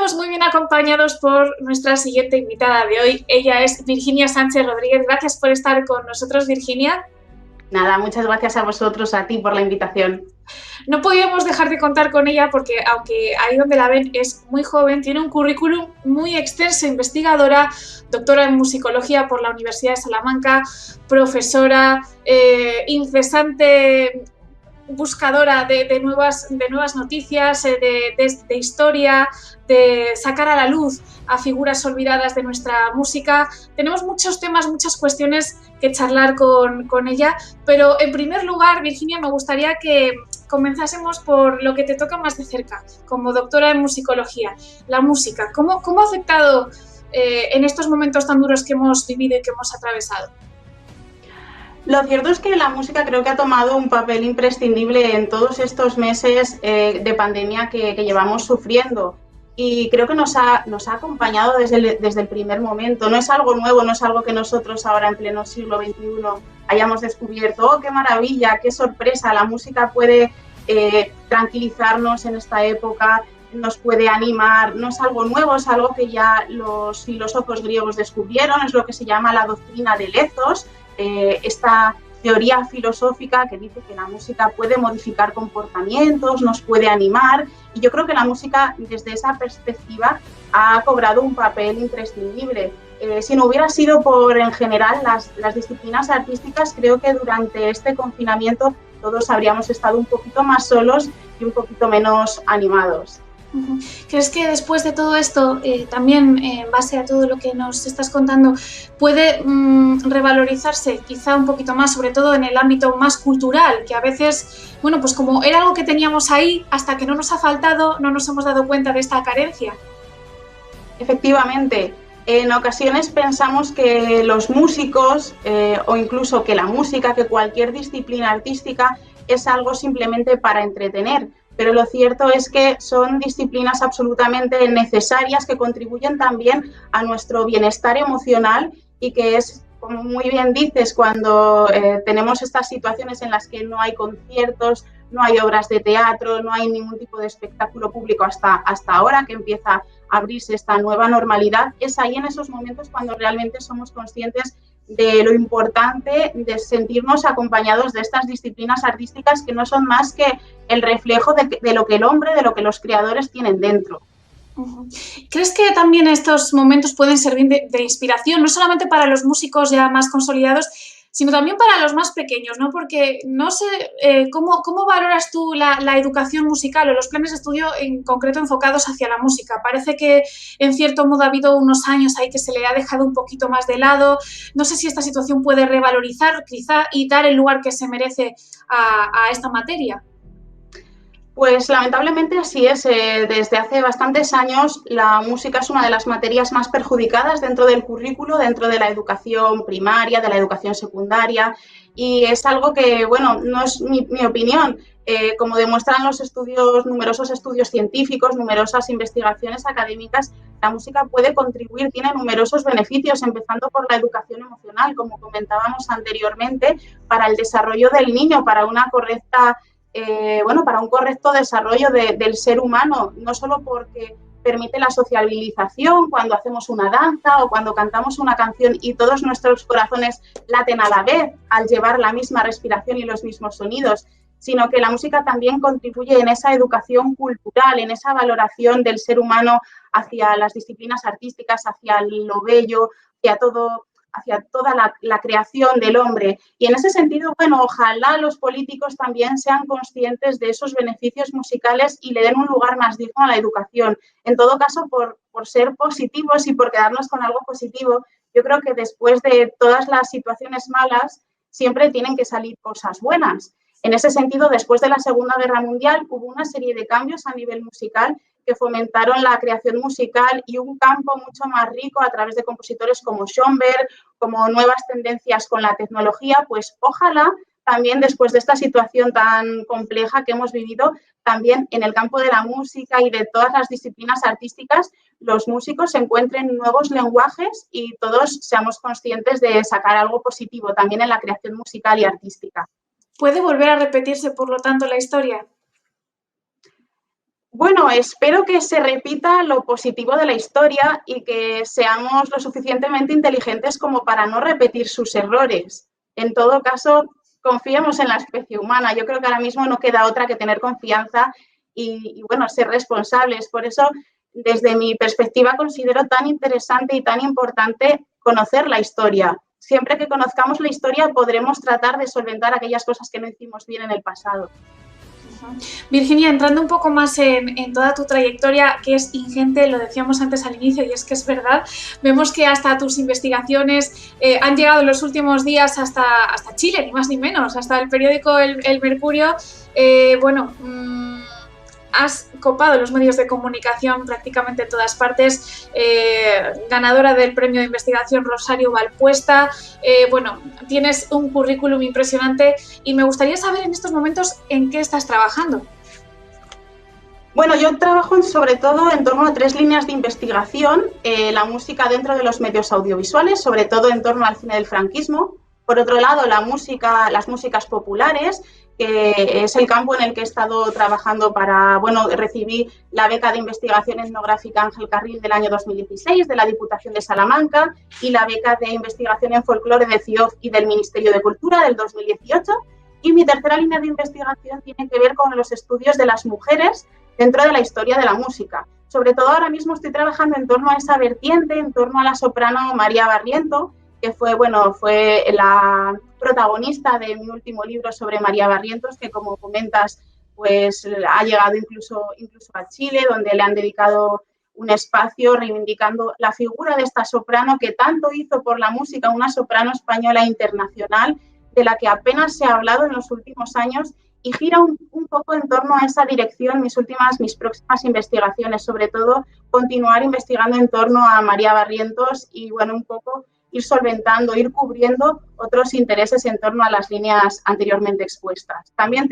estamos muy bien acompañados por nuestra siguiente invitada de hoy. Ella es Virginia Sánchez Rodríguez. Gracias por estar con nosotros, Virginia. Nada, muchas gracias a vosotros, a ti por la invitación. No podíamos dejar de contar con ella porque, aunque ahí donde la ven es muy joven, tiene un currículum muy extenso, investigadora, doctora en musicología por la Universidad de Salamanca, profesora, incesante buscadora de nuevas noticias, de historia, de sacar a la luz a figuras olvidadas de nuestra música. Tenemos muchos temas, muchas cuestiones que charlar con ella, pero en primer lugar, Virginia, me gustaría que comenzásemos por lo que te toca más de cerca, como doctora en musicología, la música. ¿Cómo ha afectado en estos momentos tan duros que hemos vivido y que hemos atravesado? Lo cierto es que la música creo que ha tomado un papel imprescindible en todos estos meses de pandemia que llevamos sufriendo, y creo que nos ha acompañado desde el primer momento. No es algo nuevo, no es algo que nosotros ahora en pleno siglo XXI hayamos descubierto. ¡Oh, qué maravilla, qué sorpresa! La música puede tranquilizarnos en esta época, nos puede animar. No es algo nuevo, es algo que ya los filósofos griegos descubrieron, es lo que se llama la doctrina del ethos, esta teoría filosófica que dice que la música puede modificar comportamientos, nos puede animar, y yo creo que la música desde esa perspectiva ha cobrado un papel imprescindible. Si no hubiera sido por, en general, las disciplinas artísticas, creo que durante este confinamiento todos habríamos estado un poquito más solos y un poquito menos animados. ¿Crees que después de todo esto, también en base a todo lo que nos estás contando, puede revalorizarse quizá un poquito más, sobre todo en el ámbito más cultural, que a veces, bueno, pues como era algo que teníamos ahí, hasta que no nos ha faltado, no nos hemos dado cuenta de esta carencia? Efectivamente, en ocasiones pensamos que los músicos o incluso que la música, que cualquier disciplina artística es algo simplemente para entretener, pero lo cierto es que son disciplinas absolutamente necesarias que contribuyen también a nuestro bienestar emocional, y que es, como muy bien dices, cuando tenemos estas situaciones en las que no hay conciertos, no hay obras de teatro, no hay ningún tipo de espectáculo público hasta ahora que empieza a abrirse esta nueva normalidad. Es ahí, en esos momentos, cuando realmente somos conscientes de lo importante de sentirnos acompañados de estas disciplinas artísticas, que no son más que el reflejo de lo que el hombre, de lo que los creadores tienen dentro. ¿Crees que también estos momentos pueden servir de inspiración, no solamente para los músicos ya más consolidados, sino también para los más pequeños, ¿no? Porque no sé ¿cómo valoras tú la educación musical o los planes de estudio en concreto enfocados hacia la música? Parece que en cierto modo ha habido unos años ahí que se le ha dejado un poquito más de lado. No sé si esta situación puede revalorizar quizá y dar el lugar que se merece a esta materia. Pues lamentablemente así es. Desde hace bastantes años la música es una de las materias más perjudicadas dentro del currículo, dentro de la educación primaria, de la educación secundaria, y es algo que, bueno, no es mi opinión. Como demuestran los estudios, numerosos estudios científicos, numerosas investigaciones académicas, la música puede contribuir, tiene numerosos beneficios, empezando por la educación emocional, como comentábamos anteriormente, para el desarrollo del niño, para una correcta para un correcto desarrollo del ser humano, no solo porque permite la sociabilización cuando hacemos una danza o cuando cantamos una canción y todos nuestros corazones laten a la vez al llevar la misma respiración y los mismos sonidos, sino que la música también contribuye en esa educación cultural, en esa valoración del ser humano hacia las disciplinas artísticas, hacia lo bello, hacia toda la creación del hombre. Y en ese sentido, bueno, ojalá los políticos también sean conscientes de esos beneficios musicales y le den un lugar más digno a la educación. En todo caso, por ser positivos y por quedarnos con algo positivo, yo creo que después de todas las situaciones malas siempre tienen que salir cosas buenas. En ese sentido, después de la Segunda Guerra Mundial hubo una serie de cambios a nivel musical que fomentaron la creación musical y un campo mucho más rico a través de compositores como Schoenberg, como nuevas tendencias con la tecnología. Pues ojalá también, después de esta situación tan compleja que hemos vivido, también en el campo de la música y de todas las disciplinas artísticas, los músicos encuentren nuevos lenguajes y todos seamos conscientes de sacar algo positivo también en la creación musical y artística. ¿Puede volver a repetirse, por lo tanto, la historia? Bueno, espero que se repita lo positivo de la historia y que seamos lo suficientemente inteligentes como para no repetir sus errores. En todo caso, confiemos en la especie humana. Yo creo que ahora mismo no queda otra que tener confianza y bueno, ser responsables. Por eso, desde mi perspectiva, considero tan interesante y tan importante conocer la historia. Siempre que conozcamos la historia, podremos tratar de solventar aquellas cosas que no hicimos bien en el pasado. Virginia, entrando un poco más en toda tu trayectoria, que es ingente, lo decíamos antes al inicio y es que es verdad, vemos que hasta tus investigaciones han llegado en los últimos días hasta Chile, ni más ni menos, hasta el periódico El Mercurio. Bueno, has copado los medios de comunicación prácticamente en todas partes, ganadora del premio de investigación Rosario Valpuesta. Bueno, tienes un currículum impresionante y me gustaría saber en estos momentos en qué estás trabajando. Bueno, yo trabajo sobre todo en torno a 3 líneas de investigación, la música dentro de los medios audiovisuales, sobre todo en torno al cine del franquismo. Por otro lado, las músicas populares, que es el campo en el que he estado trabajando recibí la beca de investigación etnográfica Ángel Carril del año 2016 de la Diputación de Salamanca y la beca de investigación en folclore de CIOF y del Ministerio de Cultura del 2018. Y mi tercera línea de investigación tiene que ver con los estudios de las mujeres dentro de la historia de la música. Sobre todo ahora mismo estoy trabajando en torno a esa vertiente, en torno a la soprano María Barriento, que fue la protagonista de mi último libro sobre María Barrientos, que como comentas, pues ha llegado incluso a Chile, donde le han dedicado un espacio reivindicando la figura de esta soprano que tanto hizo por la música, una soprano española internacional, de la que apenas se ha hablado en los últimos años y gira un poco en torno a esa dirección mis próximas investigaciones, sobre todo continuar investigando en torno a María Barrientos y bueno, un poco ir solventando, ir cubriendo otros intereses en torno a las líneas anteriormente expuestas. También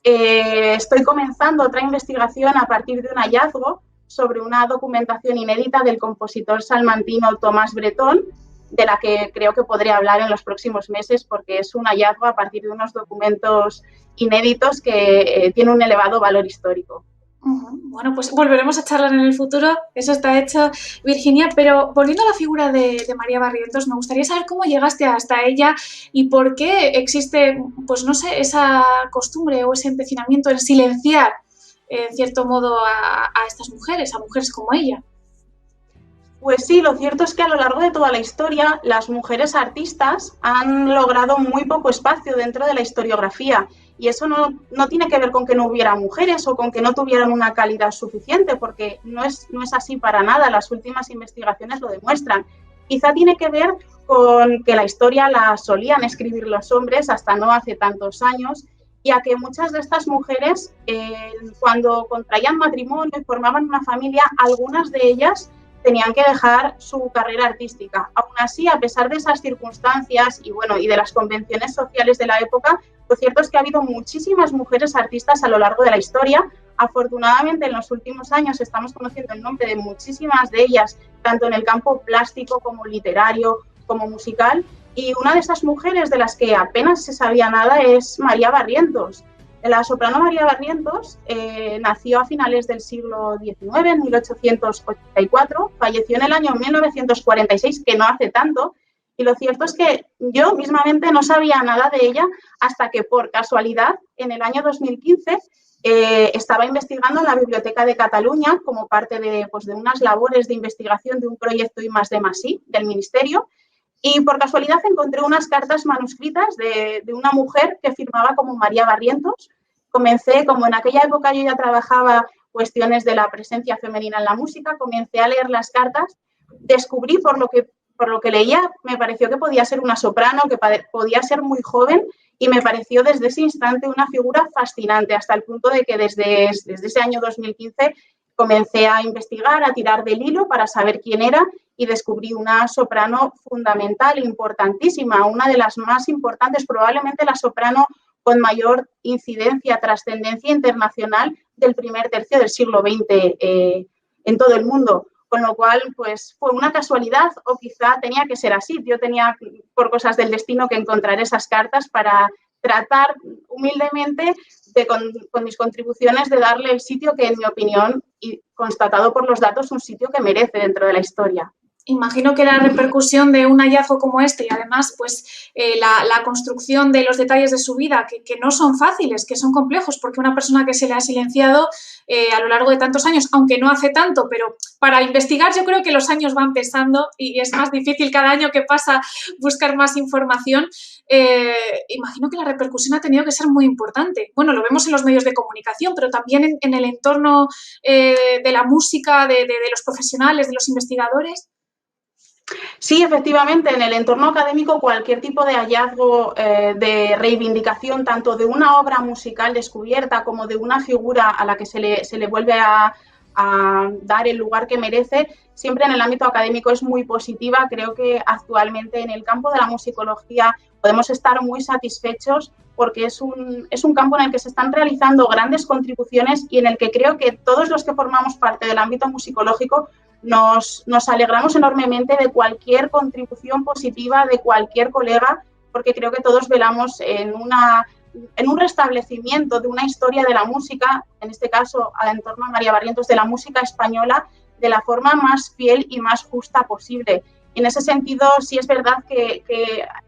estoy comenzando otra investigación a partir de un hallazgo sobre una documentación inédita del compositor salmantino Tomás Bretón, de la que creo que podré hablar en los próximos meses porque es un hallazgo a partir de unos documentos inéditos que tiene un elevado valor histórico. Bueno, pues volveremos a charlar en el futuro, eso está hecho, Virginia, pero volviendo a la figura de María Barrientos, me gustaría saber cómo llegaste hasta ella y por qué existe, pues no sé, esa costumbre o ese empecinamiento en silenciar, en cierto modo, a estas mujeres, a mujeres como ella. Pues sí, lo cierto es que a lo largo de toda la historia las mujeres artistas han logrado muy poco espacio dentro de la historiografía y eso no tiene que ver con que no hubiera mujeres o con que no tuvieran una calidad suficiente, porque no es así para nada, las últimas investigaciones lo demuestran. Quizá tiene que ver con que la historia la solían escribir los hombres hasta no hace tantos años y a que muchas de estas mujeres, cuando contraían matrimonio y formaban una familia, algunas de ellas tenían que dejar su carrera artística. Aún así, a pesar de esas circunstancias y de las convenciones sociales de la época, lo cierto es que ha habido muchísimas mujeres artistas a lo largo de la historia. Afortunadamente, en los últimos años estamos conociendo el nombre de muchísimas de ellas, tanto en el campo plástico como literario, como musical. Y una de esas mujeres de las que apenas se sabía nada es María Barrientos. La soprano María Barrientos nació a finales del siglo XIX, en 1884, falleció en el año 1946, que no hace tanto, y lo cierto es que yo mismamente no sabía nada de ella hasta que por casualidad en el año 2015 estaba investigando en la Biblioteca de Cataluña como parte de unas labores de investigación de un proyecto I+D+I del Ministerio. Y por casualidad encontré unas cartas manuscritas de una mujer que firmaba como María Barrientos. Comencé, como en aquella época yo ya trabajaba cuestiones de la presencia femenina en la música, comencé a leer las cartas, descubrí por lo que leía, me pareció que podía ser una soprano, que podía ser muy joven y me pareció desde ese instante una figura fascinante, hasta el punto de que desde ese año 2015 comencé a investigar, a tirar del hilo para saber quién era y descubrí una soprano fundamental, importantísima, una de las más importantes, probablemente la soprano con mayor incidencia, trascendencia internacional del primer tercio del siglo XX en todo el mundo. Con lo cual, pues fue una casualidad o quizá tenía que ser así. Yo tenía, por cosas del destino, que encontrar esas cartas para tratar humildemente con mis contribuciones de darle el sitio que, en mi opinión, y constatado por los datos, un sitio que merece dentro de la historia. Imagino que la repercusión de un hallazgo como este y además pues la construcción de los detalles de su vida que no son fáciles, que son complejos, porque una persona que se le ha silenciado a lo largo de tantos años, aunque no hace tanto, pero para investigar yo creo que los años van pesando y es más difícil cada año que pasa buscar más información. Imagino que la repercusión ha tenido que ser muy importante. Bueno, lo vemos en los medios de comunicación, pero también en el entorno de la música, de los profesionales, de los investigadores. Sí, efectivamente, en el entorno académico cualquier tipo de hallazgo de reivindicación, tanto de una obra musical descubierta como de una figura a la que se le vuelve a dar el lugar que merece, siempre en el ámbito académico es muy positiva. Creo que actualmente en el campo de la musicología podemos estar muy satisfechos porque es un campo en el que se están realizando grandes contribuciones y en el que creo que todos los que formamos parte del ámbito musicológico nos alegramos enormemente de cualquier contribución positiva de cualquier colega, porque creo que todos velamos en un restablecimiento de una historia de la música, en este caso en torno a María Barrientos, de la música española, de la forma más fiel y más justa posible. En ese sentido, sí es verdad que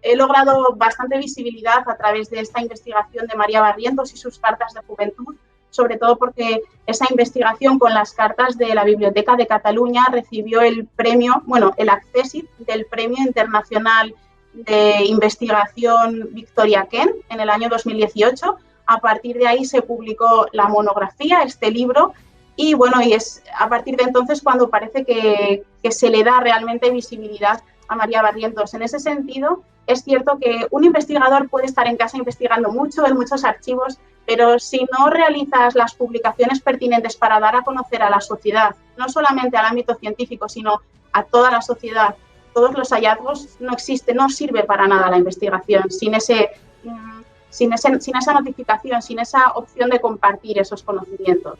he logrado bastante visibilidad a través de esta investigación de María Barrientos y sus cartas de juventud, sobre todo porque esa investigación con las cartas de la Biblioteca de Cataluña recibió el premio, el accésit del Premio Internacional de Investigación Victoria Kent en el año 2018. A partir de ahí se publicó la monografía, este libro, y es a partir de entonces cuando parece que se le da realmente visibilidad a María Barrientos. En ese sentido, es cierto que un investigador puede estar en casa investigando mucho, en muchos archivos, pero si no realizas las publicaciones pertinentes para dar a conocer a la sociedad, no solamente al ámbito científico, sino a toda la sociedad, todos los hallazgos, no sirve para nada la investigación sin esa notificación, sin esa opción de compartir esos conocimientos.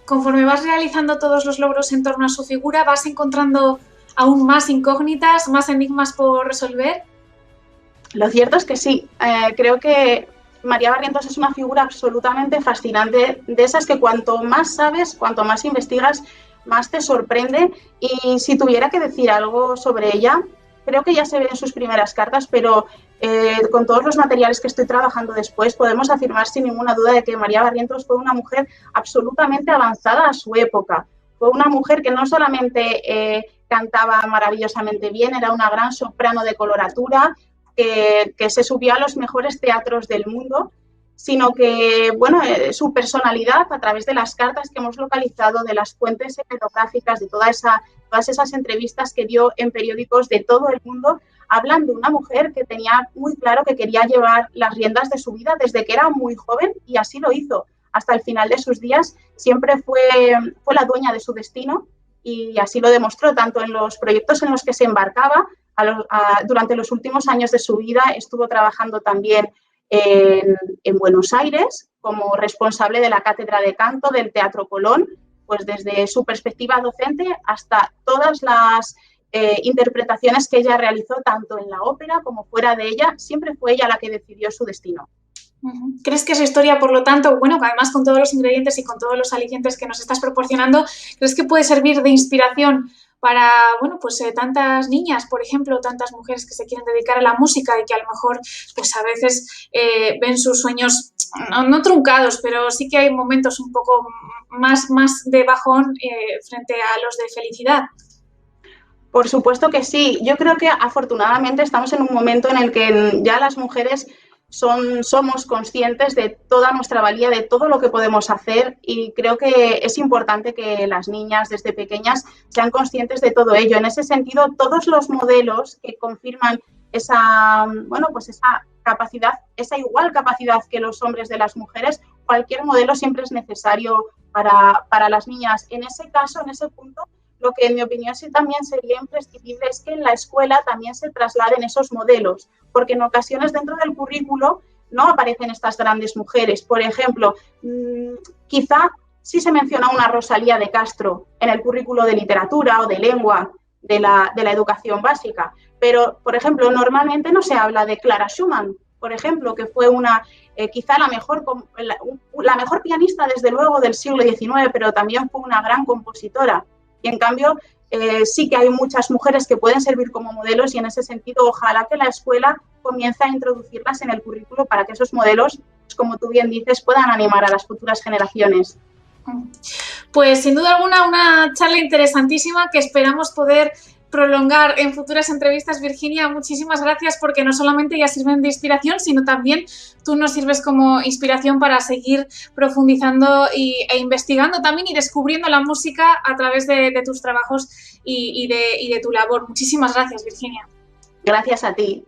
Conforme vas realizando todos los logros en torno a su figura, ¿vas encontrando aún más incógnitas, más enigmas por resolver? Lo cierto es que sí. Creo que María Barrientos es una figura absolutamente fascinante, de esas que cuanto más sabes, cuanto más investigas, más te sorprende. Y si tuviera que decir algo sobre ella, creo que ya se ve en sus primeras cartas, pero con todos los materiales que estoy trabajando después, podemos afirmar sin ninguna duda de que María Barrientos fue una mujer absolutamente avanzada a su época. Fue una mujer que no solamente cantaba maravillosamente bien, era una gran soprano de coloratura, que se subió a los mejores teatros del mundo, sino que, su personalidad, a través de las cartas que hemos localizado, de las fuentes etnográficas, de todas esas entrevistas que dio en periódicos de todo el mundo, hablan de una mujer que tenía muy claro que quería llevar las riendas de su vida desde que era muy joven, y así lo hizo. Hasta el final de sus días siempre fue la dueña de su destino, y así lo demostró tanto en los proyectos en los que se embarcaba. Durante los últimos años de su vida estuvo trabajando también en Buenos Aires como responsable de la Cátedra de Canto del Teatro Colón, pues desde su perspectiva docente hasta todas las interpretaciones que ella realizó tanto en la ópera como fuera de ella, siempre fue ella la que decidió su destino. ¿Crees que esa historia, por lo tanto, además con todos los ingredientes y con todos los alicientes que nos estás proporcionando, crees que puede servir de inspiración para, tantas niñas, por ejemplo, tantas mujeres que se quieren dedicar a la música y que a lo mejor, pues a veces ven sus sueños no truncados, pero sí que hay momentos un poco más de bajón frente a los de felicidad? Por supuesto que sí. Yo creo que afortunadamente estamos en un momento en el que ya las mujeres somos conscientes de toda nuestra valía, de todo lo que podemos hacer, y creo que es importante que las niñas desde pequeñas sean conscientes de todo ello. En ese sentido, todos los modelos que confirman esa capacidad, esa igual capacidad que los hombres de las mujeres, cualquier modelo siempre es necesario para las niñas. En ese caso, en ese punto, lo que en mi opinión sí también sería imprescindible es que en la escuela también se trasladen esos modelos, porque en ocasiones dentro del currículo no aparecen estas grandes mujeres. Por ejemplo, quizá sí se menciona una Rosalía de Castro en el currículo de literatura o de lengua de la educación básica, pero, por ejemplo, normalmente no se habla de Clara Schumann, por ejemplo, que fue quizá la mejor pianista, desde luego, del siglo XIX, pero también fue una gran compositora. Y en cambio, sí que hay muchas mujeres que pueden servir como modelos, y en ese sentido ojalá que la escuela comience a introducirlas en el currículo para que esos modelos, como tú bien dices, puedan animar a las futuras generaciones. Pues sin duda alguna una charla interesantísima que esperamos poder prolongar en futuras entrevistas. Virginia, muchísimas gracias, porque no solamente ya sirven de inspiración, sino también tú nos sirves como inspiración para seguir profundizando e investigando también y descubriendo la música a través de tus trabajos y de tu labor. Muchísimas gracias, Virginia. Gracias a ti.